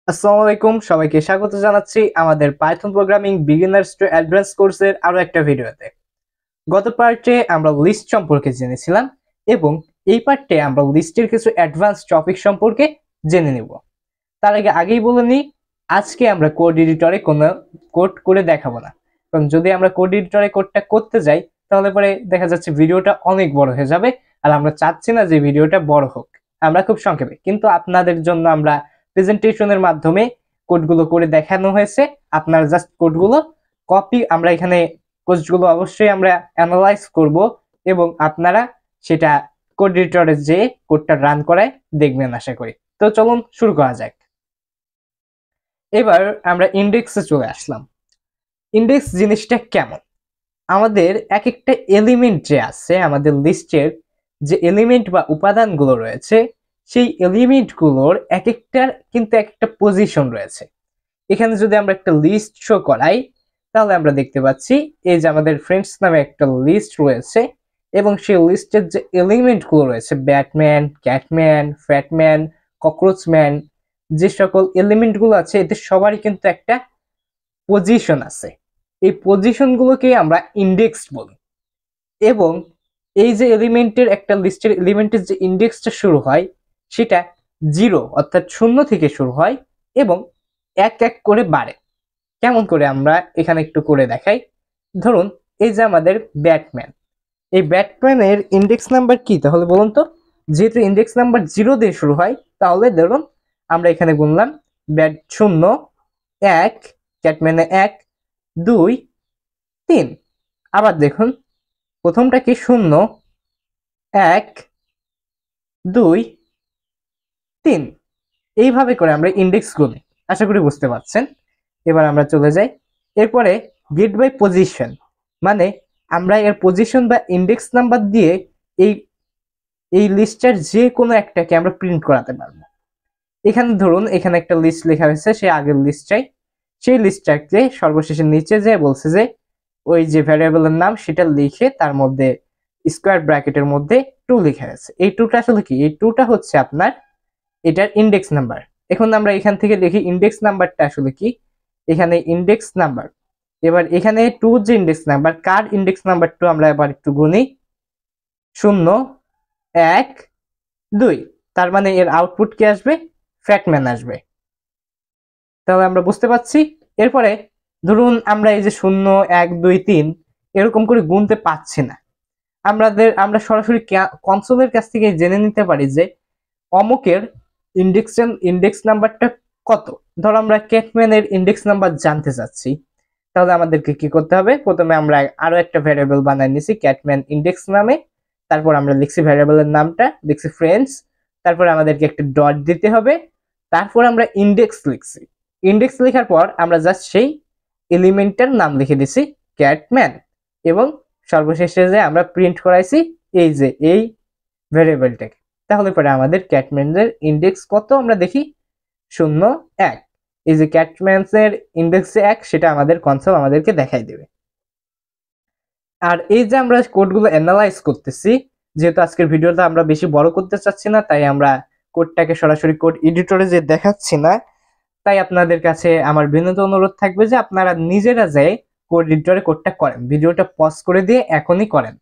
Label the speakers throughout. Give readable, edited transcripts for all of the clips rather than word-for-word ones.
Speaker 1: আসসালামু আলাইকুম, সবাইকে স্বাগত জানাচ্ছি আমাদের Python programming beginners to advance কোর্সের আরো একটা ভিডিওতে। গত পার্টে আমরা লিস্ট সম্পর্কে জেনেছিলাম এবং এই পার্টে আমরা লিস্টের কিছু অ্যাডভান্স টপিক সম্পর্কে জেনে নিব। তার আগেই বলে নিই, আজকে আমরা কোড এডিটরে কোনো কোড করে দেখাবো না, কারণ যদি আমরা কোড এডিটরে কোডটা করতে যাই তাহলে পরে দেখা যাচ্ছে ভিডিওটা অনেক বড় হয়ে যাবে, আর আমরা চাচ্ছি না যে ভিডিওটা বড় হোক। আমরা খুব সংক্ষেপে কিন্তু আপনাদের জন্য আমরা প্রেজেন্টেশনের মাধ্যমে কোডগুলো করে দেখানো হয়েছে। আপনারা জাস্ট কোডগুলো কপি, আমরা এখানে কোডগুলো অবশ্যই আমরা অ্যানালাইজ করব এবং আপনারা সেটা কোড এডিটরে যে কোডটা রান করায় দেখবেন আশা করি। তো চলুন শুরু করা যাক। এবার আমরা ইন্ডেক্সে চলে আসলাম। ইন্ডেক্স জিনিসটা কেমন? আমাদের এক একটা এলিমেন্ট যে আছে, আমাদের লিস্টের যে এলিমেন্ট বা উপাদানগুলো রয়েছে, সেই এলিমেন্টগুলোর এক একটার কিন্তু এক একটা পজিশন রয়েছে। এখানে যদি আমরা একটা লিস্ট শো করাই তাহলে আমরা দেখতে পাচ্ছি এই যে আমাদের ফ্রেন্ডস নামে একটা লিস্ট রয়েছে এবং সেই লিস্টের যে এলিমেন্টগুলো রয়েছে, ব্যাটম্যান, ক্যাটম্যান, ফ্যাটম্যান, ককরোচম্যান, যে সকল এলিমেন্টগুলো আছে এদের সবারই কিন্তু একটা পজিশন আছে। এই পজিশনগুলোকে আমরা ইন্ডেক্স বলি এবং এই যে এলিমেন্টের একটা লিস্টের এলিমেন্টের যে ইন্ডেক্সটা শুরু হয় সেটা 0 অর্থাৎ 0 থেকে শুরু হয় এবং এক এক করে বাড়ে। কেমন করে আমরা এখানে একটু করে দেখাই। ধরুন এই যে আমাদের ব্যাটম্যান, এই ব্যাটম্যানের ইন্ডেক্স নাম্বার কি তাহলে বলুন তো? যেহেতু ইন্ডেক্স নাম্বার 0 দিয়ে শুরু হয় তাহলে ধরুন আমরা এখানে গুনলাম ব্যাট 0, 1, ক্যাটম্যানে 1, 2, 3। আবার দেখুন প্রথমটা কি 0, 1, 2, 3। এইভাবে করে আমরা ইন্ডেক্স গুনি। আশা করি বুঝতে পারছেন। এবার আমরা চলে যাই। এরপরে গেট বাই পজিশন, মানে আমরা এর পজিশন বা ইন্ডেক্স নাম্বার দিয়ে এই এই লিস্টের যে কোনো একটাকে আমরা প্রিন্ট করাতে পারবো। এখানে ধরুন এখানে একটা লিস্ট লেখা হয়েছে, সেই আগের লিস্ট চাই। সেই লিস্টটাকে সর্বশেষে নিচে যে বলছে যে ওই যে ভ্যারিয়েবলের নাম সেটা লিখে তার মধ্যে স্কোয়ার ব্র্যাকেটের মধ্যে 2 লেখা আছে। এই 2টা আসলে কি? এই 2টা হচ্ছে আপনার এটার ইন্ডেক্স নাম্বার। এখন আমরা এখান থেকে দেখি ইন্ডেক্স নাম্বারটা আসলে কি। এখানে ইন্ডেক্স নাম্বার, এবার এখানে 2 যে ইন্ডেক্স নাম্বার, কার ইন্ডেক্স নাম্বার 2 আমরা এবার একটু গুনি। 0, 1, 2। তার মানে এর আউটপুট কি আসবে? ফ্যাটম্যান আসবে। তাহলে আমরা বুঝতে পারছি। এরপরে ধরুন আমরা এই যে 0, 1, 2, 3 এরকম করে গুনতে পাচ্ছি না, আমরা সরাসরি কনসোলের কাছ থেকে জেনে নিতে পারি যে অমুকের ইন্ডেক্স নাম্বারটা কত। ধরো আমরা ক্যাটম্যানের ইন্ডেক্স নাম্বার জানতে চাচ্ছি, তাহলে আমাদেরকে কি করতে হবে? প্রথমে আমরা আরো একটা ভ্যারিয়েবল বানাই নিছি ক্যাটম্যান ইন্ডেক্স নামে, তারপর আমরা লিখছি ভ্যারিয়েবলের নামটা, লিখছি ফ্রেন্ডস, তারপর আমাদেরকে একটা ডট দিতে হবে, তারপর আমরা ইন্ডেক্স লিখছি। ইন্ডেক্স লেখার পর আমরা জাস্ট সেই এলিমেন্টের নাম লিখে দিছি ক্যাটম্যান এবং সর্বশেষে যে আমরা প্রিন্ট করাইছি এই যে এই ভ্যারিয়েবলটাকে। তাহলে পরে আমাদের ক্যাটম্যানের ইন্ডেক্স কত আমরা দেখি 0, 1। এই যে ক্যাটম্যানের ইন্ডেক্স 1 সেটা আমাদের কনসোল আমাদেরকে দেখাই দেবে। আর এই যে আমরা কোডগুলো অ্যানালাইজ করতেছি, যেহেতু আজকের ভিডিওটা আমরা বেশি বড় করতে চাচ্ছি না তাই আমরা কোডটাকে সরাসরি কোড এডিটরে যে দেখাচ্ছি না, তাই আপনাদের কাছে আমার বিনীত অনুরোধ থাকবে যে আপনারা নিজেরা যেয়ে কোড এডিটরে কোডটা করেন, ভিডিওটা পজ করে দিয়ে এখনই করেন।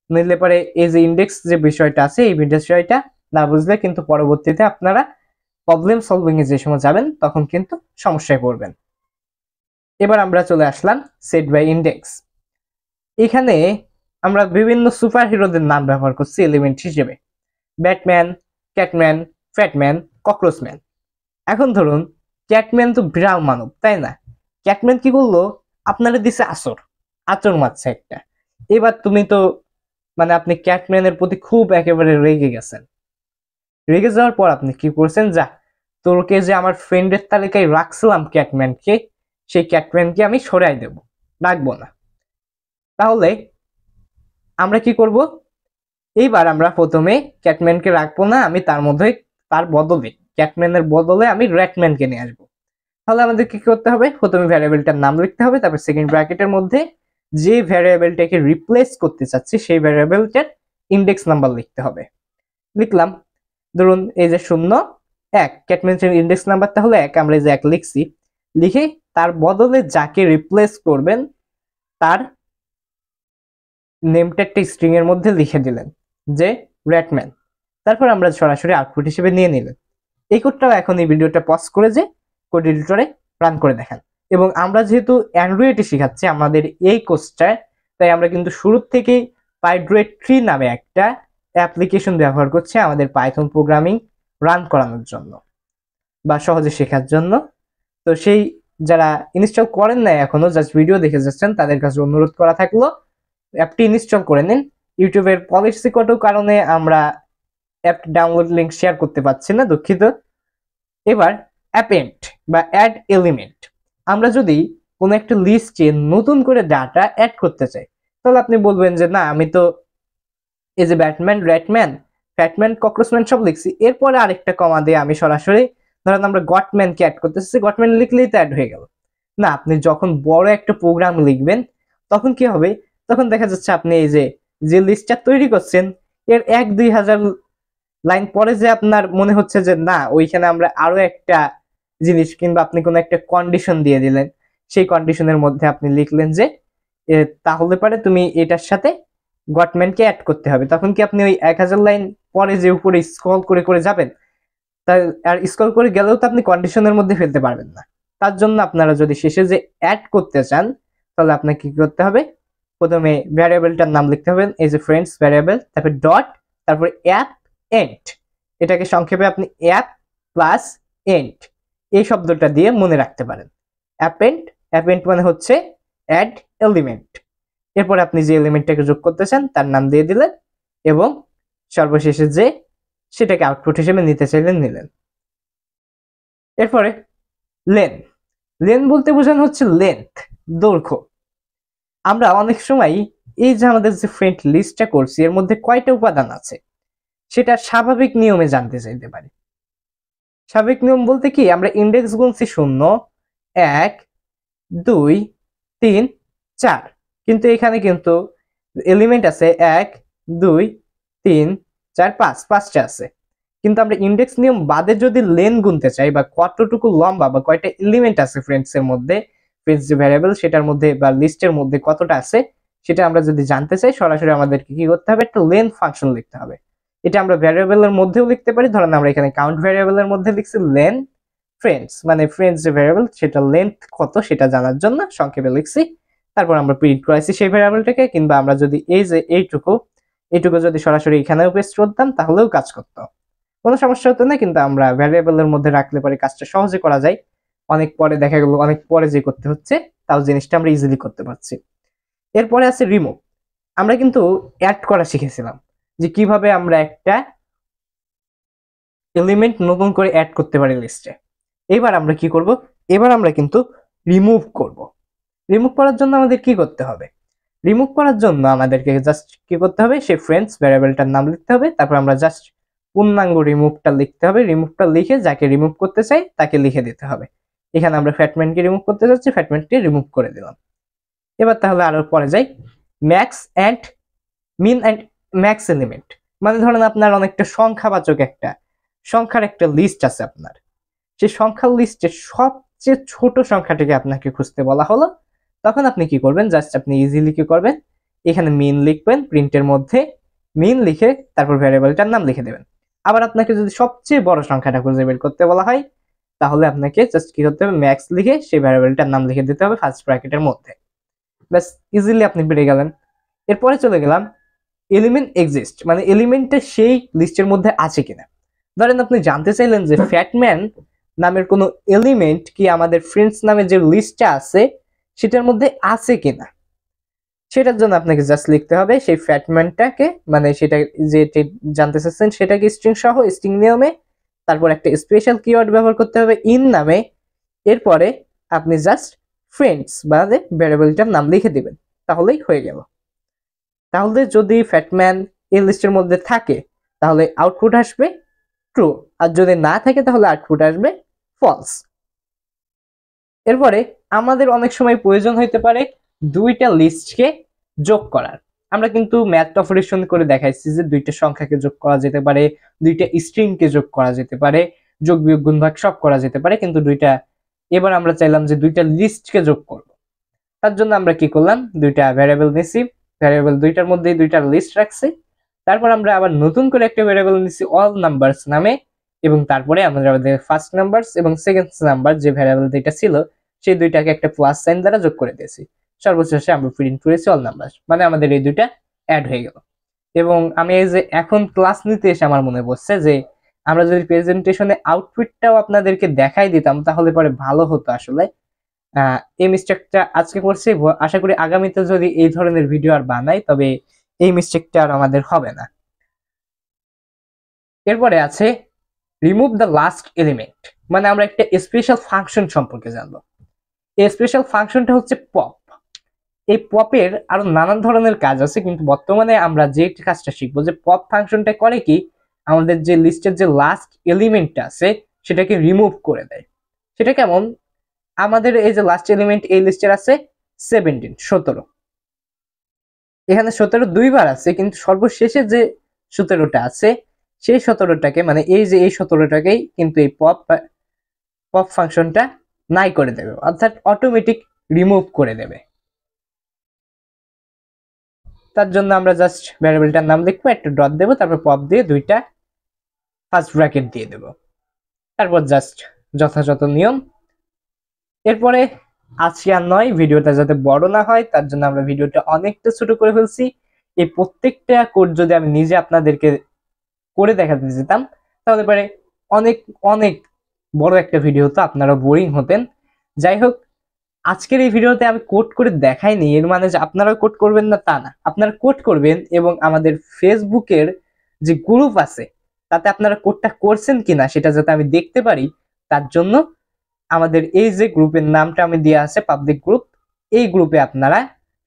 Speaker 1: নইলে পরে এই যে ইন্ডেক্স যে বিষয়টা আছে এই বিষয়টা না বুঝলে কিন্তু পরবর্তীতে আপনারা প্রবলেম সলভিং এ যে সময় যাবেন তখন কিন্তু সমস্যায় পড়বেন। এবার আমরা চলে আসলাম সেট বাই ইন্ডেক্স। এখানে আমরা বিভিন্ন সুপার হিরোদের নাম ব্যবহার করছি এলিমেন্ট হিসেবে, ব্যাটম্যান, ক্যাটম্যান, ফ্যাটম্যান, ককরোচম্যান। এখন ধরুন ক্যাটম্যান তো বিড়াল মানব, তাই না? ক্যাটম্যান কি করলো? আপনারা দিছে আচর মারছে একটা। এবার তুমি তো মানে আপনি ক্যাটম্যানের প্রতি খুব একেবারে রেগে গেছেন। রেগে যাওয়ার পর আপনি কি করছেন? যা, তোরকে যে আমার ফ্রেন্ডের তালিকায় রাখছিলাম ক্যাটম্যানকে, সেই ক্যাটম্যানকে আমি সরাই দেব, রাখবো না। তাহলে আমরা কি করব? এইবার আমরা প্রথমে ক্যাটম্যানকে রাখবো না, আমি তার বদলে ক্যাটম্যানের বদলে আমি র্যাটম্যানকে নিয়ে আসবো। তাহলে আমাদের কি করতে হবে? প্রথমে ভ্যারিয়েবলটার নাম লিখতে হবে, তারপর সেকেন্ড ব্র্যাকেটের মধ্যে যে ভ্যারিয়েবলটাকে রিপ্লেস করতে চাচ্ছি সেই ভ্যারিয়েবলটার ইন্ডেক্স নাম্বার লিখতে হবে। লিখলাম ধরুন এই যে 0, এক, ক্যাটম্যানের ইন্ডেক্স নাম্বারটা হলো 1, আমরা যে 1 লিখছি, লিখে তার বদলে যাকে রিপ্লেস করবেন তার নেমটা একটা স্ট্রিং এর মধ্যে লিখে দিলেন যে রেটম্যান, তারপর আমরা সরাসরি আউটপুট হিসেবে নিয়ে নিলেন। এই কোডটাও এখন এই ভিডিওটা পজ করে যে কোড এডিটরে রান করে দেখেন। এবং আমরা যেহেতু অ্যান্ড্রয়েডে শেখাচ্ছি আমাদের এই কোর্সটা, তাই আমরা কিন্তু শুরু থেকেই পাইড্রয়েড 3 নামে একটা অ্যাপ্লিকেশন ব্যবহার করছি আমাদের পাইথন প্রোগ্রামিং রান করানোর জন্য বা সহজে শেখার জন্য। তো সেই যারা ইনস্টল করেন নাই এখনো, জাস্ট ভিডিও দেখে যাচ্ছেন, তাদের কাছে অনুরোধ করা থাকলো অ্যাপটি ইনস্টল করে নিন। ইউটিউবের পলিসিগত কারণে আমরা অ্যাপ ডাউনলোড লিংক শেয়ার করতে পারছি না, দুঃখিত। এবার অ্যাপেন্ড বা অ্যাড এলিমেন্ট, আমরা যদি কোনো একটা লিস্টে নতুন করে ডাটা অ্যাড করতে চাই, তাহলে আপনি বলবেন যে না আমি তো এই যে ব্যাটম্যান, রেটম্যান, ফ্যাটম্যান, ককরোচম্যান সব লিখছি, এরপরে আরেকটা কমা দিয়ে আমি সরাসরি ধরেন আমরা গটম্যানকে অ্যাড করতেছি, গটম্যান লিখলেই তো অ্যাড হয়ে গেল না। আপনি যখন বড় একটা প্রোগ্রাম লিখবেন তখন কি হবে, তখন দেখা যাচ্ছে আপনি এই যে লিস্টটা তৈরি করছেন এর 1-2 হাজার লাইন পরে যে আপনার মনে হচ্ছে যে না ওইখানে আমরা আরো একটা জিনিস, কিংবা আপনি কোনো একটা কন্ডিশন দিয়ে দিলেন, সেই কন্ডিশনের মধ্যে আপনি লিখলেন যে তাহলে পারে তুমি এটার সাথে গটম্যানকে অ্যাড করতে হবে, তখন কি আপনি ওই 1000 লাইন পরে যে উপরে স্ক্রল করে করে যাবেন, আর স্ক্রল করে গেলেও তো আপনি কন্ডিশনের মধ্যে ফেলতে পারবেন না। তার জন্য আপনারা যদি শেষে যে অ্যাড করতে চান, তাহলে আপনাকে কি করতে হবে, প্রথমে ভ্যারিয়েবলটার নাম লিখতে হবে, এই যে ফ্রেন্ডস ভ্যারিয়েবল, তারপর ডট, তারপর অ্যাপ এন্ড, এটাকে সংক্ষেপে আপনি অ্যাপ প্লাস এন্ড এই শব্দটা দিয়ে মনে রাখতে পারেন। অ্যাপেন্ড, অ্যাপেন্ড মানে হচ্ছে অ্যাড এলিমেন্ট। এরপর আপনি যে এলিমেন্টটাকে যোগ করতে চান তার নাম দিয়ে দিলেন, এবং সর্বশেষে যে সেটাকে আউটপুট হিসেবে নিতে চাইলেন নিলেন। এরপরে লেন, লেন বলতে বোঝানো হচ্ছে লেন্থ, দৈর্ঘ্য। আমরা অনেক সময় এই যে আমাদের যে ফ্রেন্ড লিস্টটা করছি এর মধ্যে কয়টা উপাদান আছে সেটা স্বাভাবিক নিয়মে জানতে চাইতে পারি। স্বাভাবিক নিয়ম বলতে কি, আমরা ইন্ডেক্স গুনছি 0, 1, 2, 3, 4, কিন্তু এখানে কিন্তু এলিমেন্ট আছে 1, 2, 3, 4, 5, 5টা আছে। কিন্তু আমরা ইন্ডেক্স নিয়ম বাদে যদি লেন গুনতে চাই বা কতটুকু লম্বা বা কয়টা এলিমেন্ট আছে ফ্রেন্ডস এর মধ্যে, ফ্রেন্ডস যে ভ্যারিয়েবল সেটার মধ্যে বা লিস্টের মধ্যে কতটা আছে সেটা আমরা যদি জানতে চাই, সরাসরি আমাদেরকে কি করতে হবে, একটা লেন ফাংশন লিখতে হবে। এটা আমরা ভ্যারিয়েবলের মধ্যেও লিখতে পারি, ধরেন আমরা এখানে কাউন্ট ভ্যারিয়েবলের মধ্যে লিখছি লেন ফ্রেন্ডস, মানে ফ্রেন্ডস যে ভ্যারিয়েবল সেটা লেন্থ কত সেটা জানার জন্য সংক্ষেপে লিখছি। তারপর আমরা প্রিন্ট করাইছি সেই ভ্যারিয়েবলটাকে, কিংবা আমরা যদি এই যে এইটুকু যদি সরাসরি এখানেও পেস্ট করতাম তাহলেও কাজ করতো, কোনো সমস্যা হতো না। কিন্তু আমরা ভ্যারিয়েবলের মধ্যে রাখলে পরে কাজটা সহজে করা যায়, অনেক পরে দেখা গেল অনেক পরে যে করতে হচ্ছে তাও জিনিসটা আমরা ইজিলি করতে পারছি। এরপরে আছে রিমুভ, আমরা কিন্তু অ্যাড করা শিখেছিলাম যে কিভাবে আমরা একটা এলিমেন্ট নতুন করে অ্যাড করতে পারি লিস্টে। এবার আমরা কি করব, এবার আমরা কিন্তু রিমুভ করব। রিমুভ করার জন্য আমাদের কি করতে হবে, রিমুভ করার জন্য আমাদেরকে জাস্ট কি করতে হবে, সেই ফ্রেন্ডস ভ্যারিয়েবলটার নাম লিখতে হবে, তারপর আমরা জাস্ট পূর্ণাঙ্গ রিমুভটা লিখতে হবে, রিমুভটা লিখে যাকে রিমুভ করতে চাই তাকে লিখে দিতে হবে। এখানে আমরা ফ্যাটম্যানকে রিমুভ করতে যাচ্ছি, ফ্যাটম্যানকে রিমুভ করে দিলাম। এবার তাহলে আরো পরে যাই, max and min and max element, মানে ধরেন আপনার অনেকটা সংখ্যাবাচক একটা সংখ্যার একটা লিস্ট আছে আপনার, সেই সংখ্যার লিস্টে সবচেয়ে ছোট সংখ্যাটাকে আপনাকে খুঁজতে বলা হলো, তখন আপনি কি করবেন, জাস্ট আপনি ইজিলি কি করবেন, এখানে মিন লিখবেন, প্রিন্টের মধ্যে মিন লিখে তারপর ভ্যারিয়েবলটার নাম লিখে দেবেন। আবার আপনাকে যদি সবচেয়ে বড় সংখ্যাটা খুঁজে বের করতে বলা হয়, তাহলে আপনাকে জাস্ট কি করতে হবে, ম্যাক্স লিখে সেই ভ্যারিয়েবলটার নাম লিখে দিতে হবে ফার্স্ট ব্র্যাকেটের মধ্যে। ব্যাস, ইজিলি আপনি পেরে গেলেন। এরপরে চলে গেলাম এলিমেন্ট এক্সিস্ট, মানে এলিমেন্টটা সেই লিস্টের মধ্যে আছে কিনা। ধরেন আপনি জানতে চাইলেন যে ফ্যাটম্যান নামের কোনো এলিমেন্ট কি আমাদের ফ্রেন্ডস নামে যে লিস্টটা আছে সেটার মধ্যে আছে কিনা, সেটার জন্য আপনাকে জাস্ট লিখতে হবে সেই ফ্যাটম্যানটাকে, মানে সেটা যে জানতে চাচ্ছেন সেটাকে স্ট্রিং সহ স্ট্রিং নিয়মে, তারপর একটা স্পেশাল কিওয়ার্ড ব্যবহার করতে হবে ইন নামে, এরপরে আপনি জাস্ট ফ্রেন্ডস বা ভ্যারিয়েবলটার নাম লিখে দিবেন, তাহলেই হয়ে গেল। তাহলে যদি ফ্যাটম্যান এই লিস্টের মধ্যে থাকে তাহলে আউটপুট আসবে ট্রু, আর যদি না থাকে তাহলে আউটপুট আসবে ফলস। এরপরে আমাদের অনেক সময় প্রয়োজন হইতে পারে দুইটা লিস্টকে যোগ করার। আমরা কিন্তু ম্যাথ অপারেশন করে দেখাইছি যে দুইটা সংখ্যাকে যোগ করা যেতে পারে, দুইটা স্ট্রিংকে যোগ করা যেতে পারে, যোগ বিয়োগ গুণ ভাগ সব করা যেতে পারে, কিন্তু এবার আমরা চাইলাম যে দুইটা লিস্টকে যোগ করব। তার জন্য আমরা কি করলাম, দুইটা ভ্যারিয়েবল নিছি, ভ্যারিয়েবল দুইটার মধ্যেই দুইটা লিস্ট রাখছি। তারপর আমরা আবার নতুন করে একটা ভ্যারিয়েবল নিছি অল নাম্বারস নামে, এবং তারপরে আমরা আমাদের ফার্স্ট নাম্বারস এবং সেকেন্ড নাম্বার যে ভ্যারিয়েবল দুইটা ছিল সেই দুইটাকে একটা প্লাস সাইন দ্বারা যোগ করে দিয়েছি। সর্বশেষে আমরা প্রিন্ট করেছি অল নাম্বার, মানে আমাদের এই দুইটা অ্যাড হয়ে গেল। এবং আমি এই যে এখন ক্লাস নিতে এসে আমার মনে পড়ছে যে আমরা যদি প্রেজেন্টেশনে আউটপুটটাও আপনাদেরকে দেখাই দিতাম তাহলে পরে ভালো হতো। আসলে এই মিস্টেকটা আজকে করছি, আশা করি আগামীতে যদি এই ধরনের ভিডিও আর বানাই তবে এই মিস্টেকটা আর আমাদের হবে না। এরপরে আছে রিমুভ দ্য লাস্ট এলিমেন্ট, মানে আমরা একটা স্পেশাল ফাংশন সম্পর্কে জানবো। এই স্পেশাল ফাংশনটা হচ্ছে পপ। এই পপের আরো নানান ধরনের কাজ আছে, কিন্তু বর্তমানে আমরা যে কাজটা শিখবো যে পপ ফাংশনটা করে কি, আমাদের যে লিস্টের যে লাস্ট এলিমেন্টটা আছে সেটাকে রিমুভ করে দেয়। সেটা কেমন, আমাদের এই যে লাস্ট এলিমেন্ট এই লিস্টের আছে 17, এখানে 17 দুইবার আছে, কিন্তু সর্বশেষে যে 17টা আছে সেই 17টাকে, মানে এই যে এই 17টাকেই কিন্তু এই পপ ফাংশনটা নাই করে দেবে, অর্থাৎ অটোমেটিক রিমুভ করে দেবে। তার জন্য আমরা জাস্ট ভ্যারিয়েবলটার নাম লিখবো, একটা ডট দেবো, তারপর পপ দিয়ে দুইটা ফার্স্ট ব্র্যাকেট দিয়ে দেবো, তারপর জাস্ট যথাযথ নিয়ম। এরপরে আজকে আর নয়, ভিডিওটা যাতে বড় না হয় তার জন্য আমরা ভিডিওটা অনেকটা ছোট করে ফেলছি। এই প্রত্যেকটা কোড যদি আমি নিজে আপনাদেরকে করে দেখাতে যেতাম তাহলে পরে অনেক অনেক বড় একটা ভিডিও হতো, আপনারা বোরিং হতেন। যাই হোক, আজকের এই ভিডিওতে আমি কোড করে দেখাইনি, এর মানে যে আপনারাও কোড করবেন না তা না, আপনারা কোড করবেন এবং আমাদের ফেসবুকের যে গ্রুপ আছে তাতে আপনারা কোডটা করছেন কিনা সেটা যাতে আমি দেখতে পারি, তার জন্য আমাদের এই যে গ্রুপের নামটা আমি দেওয়া আছে পাবলিক গ্রুপ, এই গ্রুপে আপনারা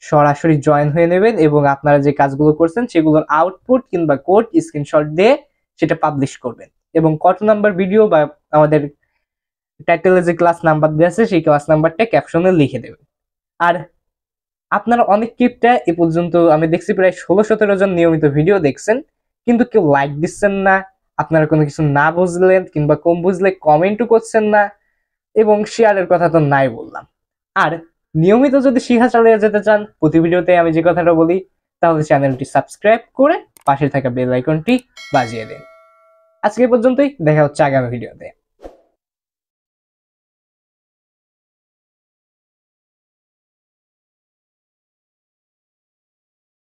Speaker 1: সরাসরি জয়েন হয়ে নেবেন এবং আপনারা যে কাজগুলো করছেন সেগুলোর আউটপুট কিংবা কোড স্ক্রিনশট দিয়ে সেটা পাবলিশ করবেন, এবং কত নাম্বার ভিডিও বা আমাদের টাইটেলে যে ক্লাস নাম্বার দেওয়া আছে সেই ক্লাস নাম্বারটা ক্যাপশনে লিখে দেবেন। আর আপনারা অনেক ক্লিপটা এ পর্যন্ত আমি দেখছি প্রায় 16-17 জন নিয়মিত ভিডিও দেখছেন, কিন্তু কেউ লাইক দিচ্ছেন না, আপনারা কোনো কিছু না বুঝলেন কিংবা কম বুঝলে কমেন্টও করছেন না, এবং শেয়ারের কথা তো নাই বললাম। আর নিয়মিত যদি শিখা চালিয়ে যেতে চান প্রতি ভিডিওতে আমি যে কথাটা বলি, তাহলে চ্যানেলটি সাবস্ক্রাইব করে পাশে থাকা বেল আইকনটি বাজিয়ে দিন। আজকে পর্যন্তই, দেখা হচ্ছে আগামী ভিডিওতে।